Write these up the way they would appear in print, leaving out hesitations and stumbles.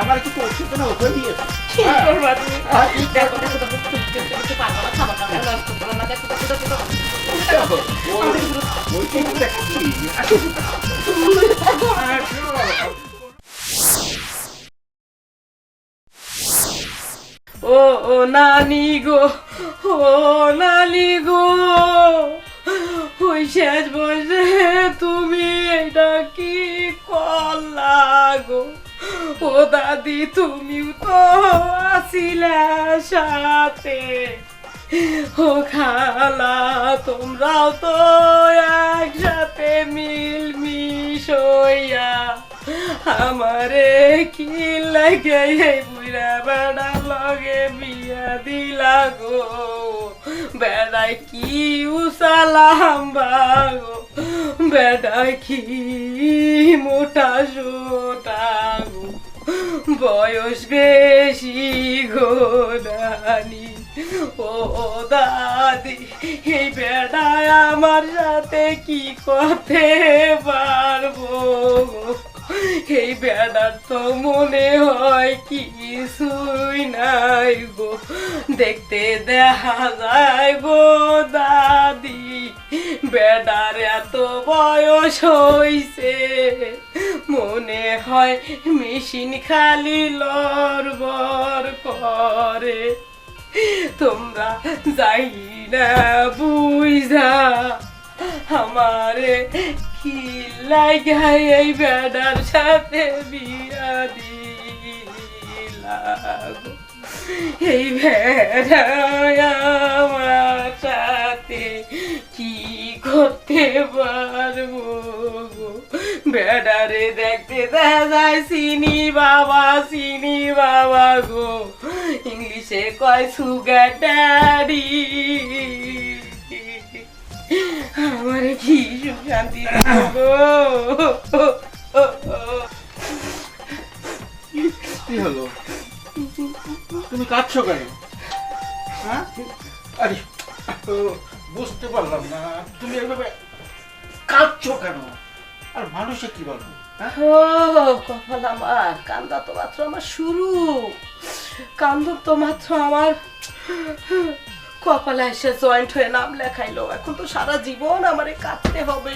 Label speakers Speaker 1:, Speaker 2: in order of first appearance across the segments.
Speaker 1: আমার কি করছে না ওকে দিয়ে
Speaker 2: কি করবা তুমি? দেখো দেখো দেখো তুমি পারবা না, খাবার দাবার নষ্ট করো না। দেখো দেখো দেখো দেখো।
Speaker 1: ওই কি দেখছি
Speaker 2: ও ও নানি গো, ও নানি গো, ওই শেষ বয়সে তুমি এটা কি করলা গো? ও দাদি তুমিও তো আসিলে সাথে, ও খালা তোমরাও তো একসাথে মিলমিশ হইয়া আমারে কি লাগে এই বুড়া বেড়া লগে বিয়া দিলা গো। বেড়ায় কি উসালাম বাগো, বেড়ায় কি মোটা সোটা গো, বয়স বেশি গো নানি। ও দাদি এই বেড়ায় আমার সাথে কি করতে পারবো গো? এই বেড়ার তো মনে হয় কিছুই নাই গো, দেখতে দেখা যায় গো দাদি বেড়ার এত বয়স হইছে, মনে হয় মেশিন খালি লড়বড় করে। তোমরা যাই না বুঝা আমারে কি লাগা এই বেড়ার সাথে বিয়া দিলা গো? এই বেড়া আমার সাথে কি করতে পারবো গো? বেড়ারে দেখতে যায় চিনি বাবা গো, ইংলিশে কয় সুগার ড্যাডি। আমার কি সুখ শান্তি গো?
Speaker 1: কি হলো, তুমি কাঁদছো কেন? হ্যাঁ আরে বুঝতে পারলাম না তুমি এইভাবে কাঁদছো কেন, আর মানুষে কি বলবো?
Speaker 2: কপাল আমার, কান্দা তো মাত্র আমার শুরু, কান্দ তো মাত্র আমার কপালে এসে জয়েন্ট হয়ে নাম লেখাইলো, এখন তো সারা জীবন আমারে কাঁদতে হবে।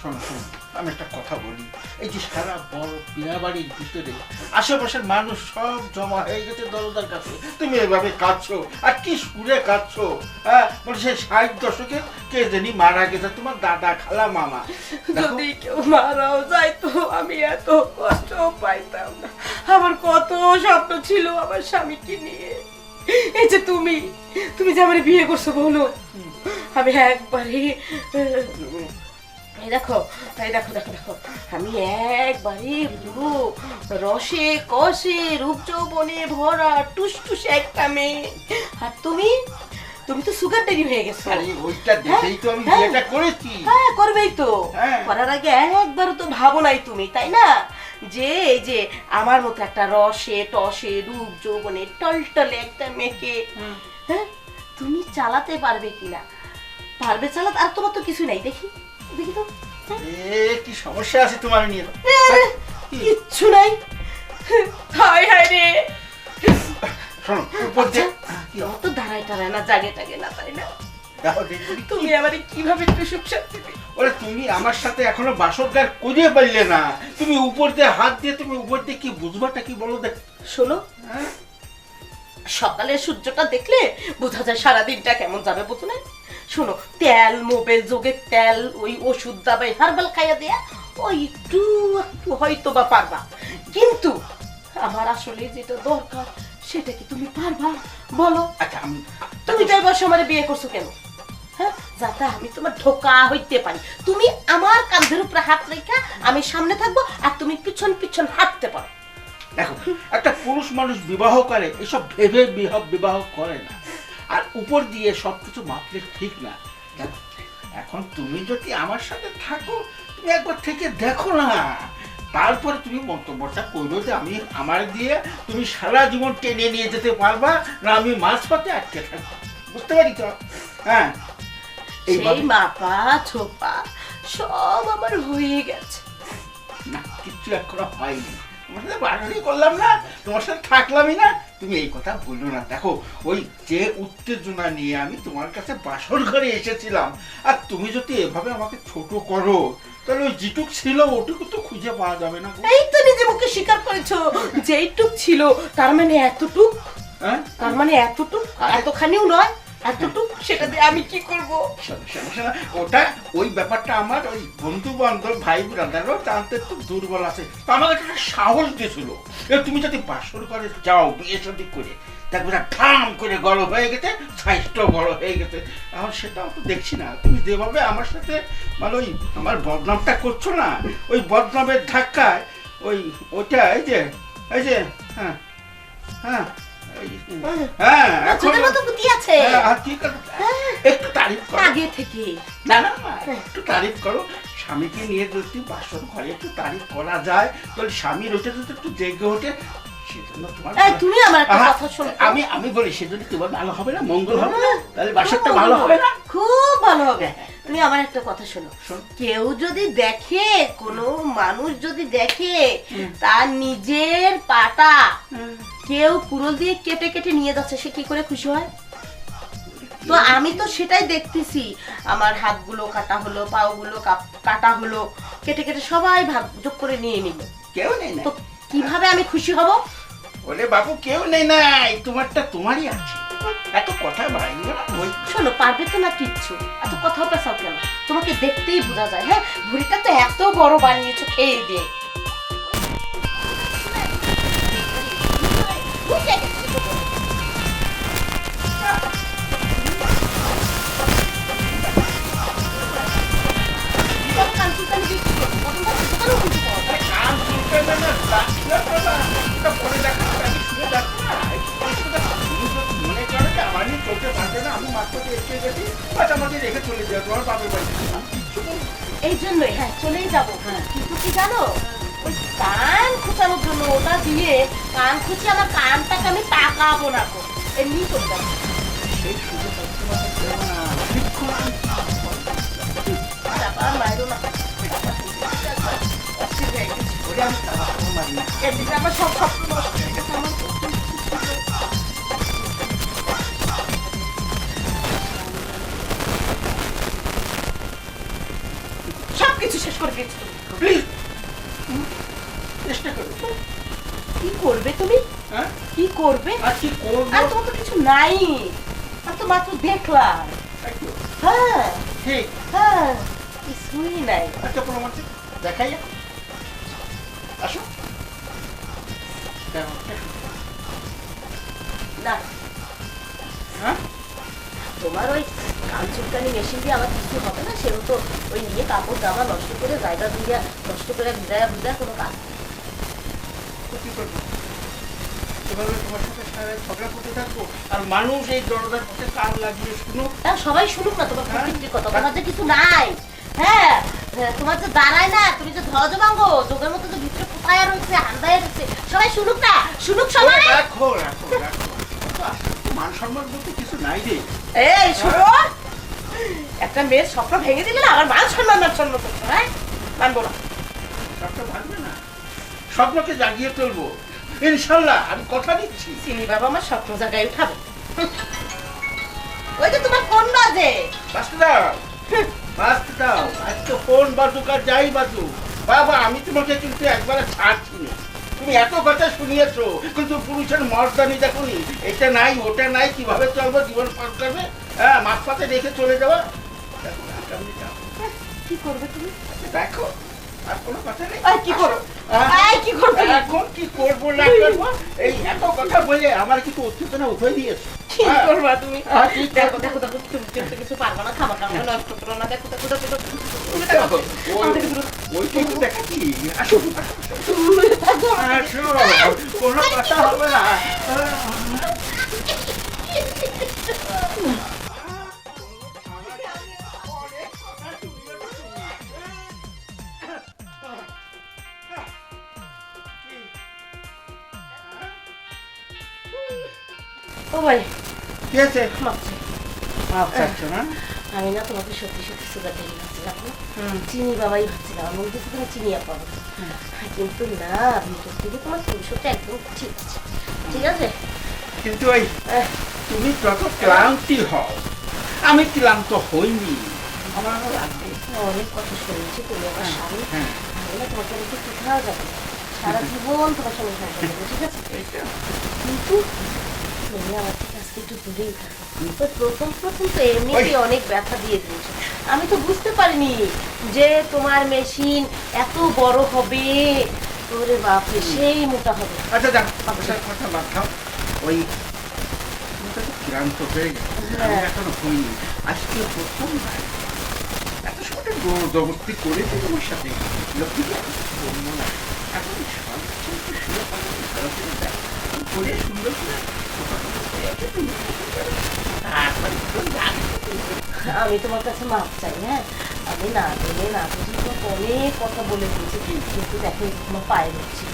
Speaker 1: শোনো শোনো, আমি একটা কথা বলি, এই যে সারা বড় বিয়া বাড়ির ভিতরে আশেপাশের মানুষ সব জমা হয়ে গেছে দরজার কাছে, তুমি এভাবে কাঁদছো, আর কি সুরে কাঁদছো? হ্যাঁ মানে সেই 60 দশকে কে জানি মারা গেছে, তোমার দাদা খালা মামা।
Speaker 2: যদি কেউ মারাও যায় তো আমি এত কষ্ট পাইতাম না। আমার কত স্বপ্ন ছিল আমার স্বামীকে নিয়ে। এই যে তুমি যে আমার বিয়ে করছো বলো, আমি একবারে এই দেখো দেখো আমি একবারে পুরো রসে কষে রূপ যৌবনে ভরা টুসটুসে একটা মেয়ে, আর তুমি তো সুগার ড্যাডি হয়ে গেছো।
Speaker 1: আরে ওইটা দেখেই তো আমি বিয়েটা করেছি।
Speaker 2: হ্যাঁ করবেই তো, করার আগে একবারও তো ভাবো নাই তুমি, তাই না? যে এই যে আমার মতো একটা রসে টসে রূপ যৌবনে টলটলে একটা মেয়েকে হ্যাঁ তুমি চালাতে পারবে কিনা? পারবে চালাতে, আর তোমার তো কিছু নাই। দেখি তো
Speaker 1: কি সমস্যা আছে তোমার নিয়ে?
Speaker 2: কিচ্ছু নাই। হায় হায় রে,
Speaker 1: শোনো উপর দিয়ে
Speaker 2: তো দাঁড়ায় টাড়ায় না, জাগে টাগে না, তাই না? তুমি আমারে কিভাবে একটু সুখ শান্তি দিবে?
Speaker 1: ওরে তুমি আমার সাথে এখনো বাসরঘর করিয়ে পারলে না, তুমি উপর দিয়ে হাত দিয়ে তুমি উপর দিয়ে কি বুঝবাটা কি বলো দেখ।
Speaker 2: শোনো, সকালে সূর্যটা দেখলে বোঝা যায় সারাদিনটা কেমন যাবে, বুঝো না? শোনো, তেল মোবাইল যোগে তেল ওই ওষুধ দাবাই হারবাল খাইয়া দেয়া ওই একটু হয়তো বা পারবা, কিন্তু আমার আসলে যেটা দরকার সেটা কি তুমি পারবা বলো?
Speaker 1: আচ্ছা
Speaker 2: তুমি যাই বসে আমার বিয়ে করছো কেন? হ্যাঁ, যাতে আমি তোমার ধোকা হইতে পারি, তুমি আমার কাঁধের উপরে হাত রেখা আমি সামনে থাকবো আর তুমি পিছন পিছন হাঁটতে পারো।
Speaker 1: দেখো, একটা পুরুষ মানুষ বিবাহ করে এসব ভেবে বিবাহ করে না, আর উপর দিয়ে সবকিছু মাপলে ঠিক না। দেখো এখন তুমি যদি আমার সাথে থাকো, তুমি একবার থেকে দেখো না, তারপরে তুমি মন্তব্যটা করো যে আমি আমার দিয়ে তুমি সারা জীবন টেনে নিয়ে যেতে পারবা না আমি মাঝপথে আটকে থাকবো, বুঝতে পারি তো? হ্যাঁ,
Speaker 2: এই মাপা ছোপা সব আমার হয়ে গেছে।
Speaker 1: না, কিচ্ছু এখনো হয়নি, তোমার সাথে বাড়াবাড়ি করলাম না, তোমার সাথে থাকলামই না, তুমি এই কথা বললো না। দেখো ওই যে উত্তেজনা নিয়ে আমি তোমার কাছে বাসর ঘরে এসেছিলাম, আর তুমি যদি এভাবে আমাকে ছোট করো, তাহলে ওই যেটুক ছিল ওটুকু তো খুঁজে পাওয়া যাবে না গো।
Speaker 2: এই তো নিজে মুখে স্বীকার করেছো যেইটুক ছিল, তার মানে এতটুক,
Speaker 1: হ্যাঁ
Speaker 2: তার মানে এতটুক, এতখানিও নয়, এতটুক, সেটা দিয়ে আমি কি করব?
Speaker 1: ওটা ওই ব্যাপারটা আমার ওই বন্ধু বান্ধব ভাই ব্রাদারও জানতে একটু দুর্বল আছে, তো আমাকে একটা সাহস দিয়েছিল। তুমি যদি বাসর করে যাও বিয়ে শাদী করে, দেখবে না ঠাম করে বড় হয়ে গেছে, সাইজটাও বড় হয়ে গেছে। এখন সেটাও তো দেখছি না, তুমি যেভাবে আমার সাথে মানে ওই আমার বদনামটা করছো না, ওই বদনামের ধাক্কায় ওইটা এই যে হ্যাঁ হ্যাঁ হ্যাঁ
Speaker 2: ছোটের মতো বুদ্ধি আছে।
Speaker 1: একটু তারিফ করো
Speaker 2: আগে থেকে।
Speaker 1: না না না, একটু তারিফ করো। স্বামীকে নিয়ে যদি বাসর ঘরে একটু তারিফ করা যায়, তাহলে স্বামীর ওটা যদি একটু জেগে ওঠে, সেজন্য তোমার
Speaker 2: তুমি আমার একটা কথা শোনো।
Speaker 1: আমি বলি সেজন্য তোমার ভালো হবে না, মঙ্গল হবে না, তাহলে বাসরটা ভালো হবে না,
Speaker 2: খুব ভালো হবে। তুমি আমার একটা কথা শোনো, কেউ যদি দেখে, কোনো মানুষ যদি দেখে তার নিজের পাটা কেউ কুড়োল দিয়ে কেটে কেটে নিয়ে যাচ্ছে, সে কি করে খুশি হয়? তো আমি তো সেটাই দেখতেছি, আমার হাতগুলো কাটা হলো, পাগুলো কাটা হলো, কেটে কেটে সবাই ভাগ যোগ করে নিয়ে নিল,
Speaker 1: কেউ নেই না,
Speaker 2: তো কিভাবে আমি খুশি হব?
Speaker 1: ওরে বাবু কেউ নেই নাই, তোমারটা তোমারই আছে, এত কথা বাড়াই না। ওই
Speaker 2: শোনো, পারবে তো না কিচ্ছু, এত কথা পেছাও কেন? তোমাকে দেখতেই বোঝা যায়। হ্যাঁ, ভুড়িটা তো এত বড় বানিয়েছো খেয়ে দিয়ে। এই জন্যই হ্যাঁ চলেই যাবো, কিন্তু কি জানো, ওই কান খুঁচানোর জন্য ওটা দিয়ে কান খুঁচিয়ে আমার কানটাকে আমি টাকাবো না, এমনি চলে যাবো।
Speaker 1: সেই সুযোগ
Speaker 2: আমার সব স্বপ্ন নষ্ট হয়ে গেছে, আমার সবকিছু শেষ করে দিয়েছি।
Speaker 1: প্লিজ চেষ্টা করো।
Speaker 2: কি করবে তুমি?
Speaker 1: হ্যাঁ
Speaker 2: কি করবে?
Speaker 1: আর কি করবো?
Speaker 2: আর তোমার তো কিছু নাই, আর তো মাত্র দেখলাম। হ্যাঁ
Speaker 1: ঠিক,
Speaker 2: হ্যাঁ, কিছুই নাই।
Speaker 1: একটা প্রমাণ দেখাই, আসো।
Speaker 2: না,
Speaker 1: হ্যাঁ
Speaker 2: তোমার ওই কান চুলকানি মেশিন দিয়ে আমার কিছু হবে না, সেও তো ওই নিয়ে কাপড় জামা নষ্ট করে জায়গা দিয়ে নষ্ট করে ভিজায়া ভিজায় কোনো কাজ।
Speaker 1: কি করবো? এভাবে তোমার সাথে সারা ঝগড়া করতে থাকবো, আর মানুষ এই দরজার পথে কান লাগিয়ে শুনো।
Speaker 2: হ্যাঁ, সবাই শুনুক না তোমার প্রকৃতির কথা, তোমার যে কিছু নাই। হ্যাঁ, তোমার যে দাঁড়ায় না, তুমি যে ধ্বজভঙ্গ যোগের মতো যে ভিতরে কোথায় রয়েছে, হান্দায় রয়েছে, সবাই শুনুক না, শুনুক সবাই।
Speaker 1: রাখো রাখো রাখো, মান সম্মান বলতে কিছু নাই রে।
Speaker 2: এই শোনো, একটা মেয়ের স্বপ্ন ভেঙে দিলে না, আমার মান সম্মান নষ্ট করছো। হ্যাঁ, মানবো না।
Speaker 1: স্বপ্ন ভাঙবে না, স্বপ্নকে জাগিয়ে তুলবো ইনশাল্লাহ, আমি কথা দিচ্ছি।
Speaker 2: চিনি বাবা আমার স্বপ্ন জায়গায় উঠাবে। ওই যে তোমার ফোন বাজে,
Speaker 1: বাঁচতে দাও, বাঁচতে দাও। আজ তো ফোন বাজুক আর যাই বাজুক, বাবা আমি তোমাকে কিন্তু একবারে ছাড়ছি না। তুমি এত কথা শুনিয়েছো, কিন্তু পুরুষের মর্দানি দেখোনি, এটা নাই ওটা নাই, কিভাবে চলবো, জীবন পার করবে, হ্যাঁ মাছ পাতে রেখে চলে যাওয়া। দেখো আগামী যাও,
Speaker 2: কি করবে তুমি?
Speaker 1: দেখো আর কোনো কথা নেই।
Speaker 2: কি করো? কি করবে?
Speaker 1: এখন কি করবো না করবো, এই এত কথা বলে আমার কিন্তু উত্তেজনা উঠে দিয়েছে।
Speaker 2: কি করবা তুমি? দেখো দেখো দেখো, তুমি কিন্তু কিছু পারবা না, খাবার টাবার নষ্ট করো না। দেখো দেখো দেখো দেখো,
Speaker 1: ওই কিন্তু দেখাচ্ছি। আসো আসো, কোনো কথা হবে না।
Speaker 2: ও ভাই,
Speaker 1: কি আছে?
Speaker 2: মাপছি।
Speaker 1: মাপ চাচ্ছ না?
Speaker 2: আমি না তোমাকে সত্যি সত্যি সুগার ডেলি ভাবছিলাম না, চিনি বাবাই ভাবছিলাম, আমার মধ্যে তো তোমার চিনি আপা হবে। কিন্তু না, ভিতর থেকে তোমার পুরুষটা একদম ঠিক আছে, ঠিক আছে।
Speaker 1: কিন্তু ওই তুমি যত ক্লান্তি হও, আমি ক্লান্ত হইনি। আমার আরো লাগবে।
Speaker 2: অনেক কথা শুনেছি, তুমি আমার স্বামী,
Speaker 1: হ্যাঁ।
Speaker 2: আমি না তোমাকে রেখে কোথাও যাবে না, সারা জীবন তোমার সঙ্গে থাকবে, ঠিক আছে।
Speaker 1: এইটা
Speaker 2: কিন্তু তুমি আমার থেকে আজকে একটু দূরেই থাকো। তো প্রথম প্রথম তো এমনিতেই অনেক ব্যথা দিয়ে দিয়েছো, আমি তো বুঝতে পারিনি যে তোমার মেশিন এত বড় হবে, ওরে বাপরে সেই মোটা হবে।
Speaker 1: আচ্ছা যাক, আপনার কথা বাদ দাও। ওই তুমি তো ক্লান্ত হয়ে গেছে, আমি এখনো হইনি। আজকে প্রথম এত সময় জবরদস্তি করেছি তোমার সাথে, লক্ষ্মী বলবো না। এখন সব কিছু শুয়ে পাবো, করে সুন্দর করে
Speaker 2: আমি তোমার কাছে মাপ চাই, হ্যাঁ, আমি না জেনে না বুঝি তোমাকে অনেক কথা বলে দিয়েছি, কিন্তু দেখো তোমার পায়ে দিচ্ছি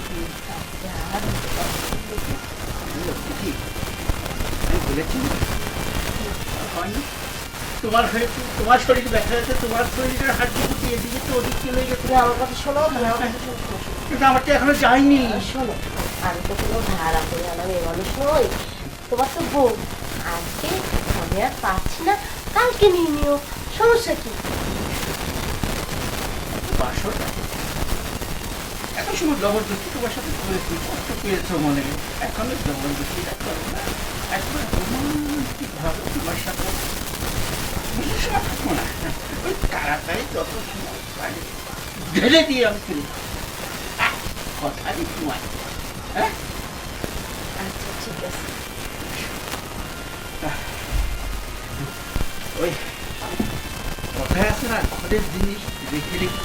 Speaker 2: আর
Speaker 1: আমি বলেছি হয়নি, তোমার হয়েছে, তোমার শরীর ব্যথা হয়েছে, তোমার শরীরের হাড্ডি ফুটি এদিকে তো ওদিক চলে গেছে।
Speaker 2: তুমি আমার কথা শোনো, তুমি আমার কথা শোনো।
Speaker 1: কিন্তু আমার তো এখনো যায়নি।
Speaker 2: শোনো, আমি তো কোনো ভাড়া করে আনা মেয়ে মানুষ নই, তোমার তো বউ, আজকে আমি আর পাচ্ছি না, কালকে নিয়ে নিও, সমস্যা কি?
Speaker 1: বাসর এত সময় জবরদস্তি তোমার সাথে করেছি, কষ্ট পেয়েছো মনে, এখন জবরদস্তিটা করো না, একবার রোমান্টিক ভাবে তোমার সাথে বেশি সময় থাকবো না, ওই তাড়াতাড়ি যত সময় পারি ঢেলে দিয়ে আমি ফিরে কথা দিই তোমার। হ্যাঁ
Speaker 2: আচ্ছা ঠিক আছে।
Speaker 1: ওই কথায় আছে না, ঘরের জিনিস রেখে রেখে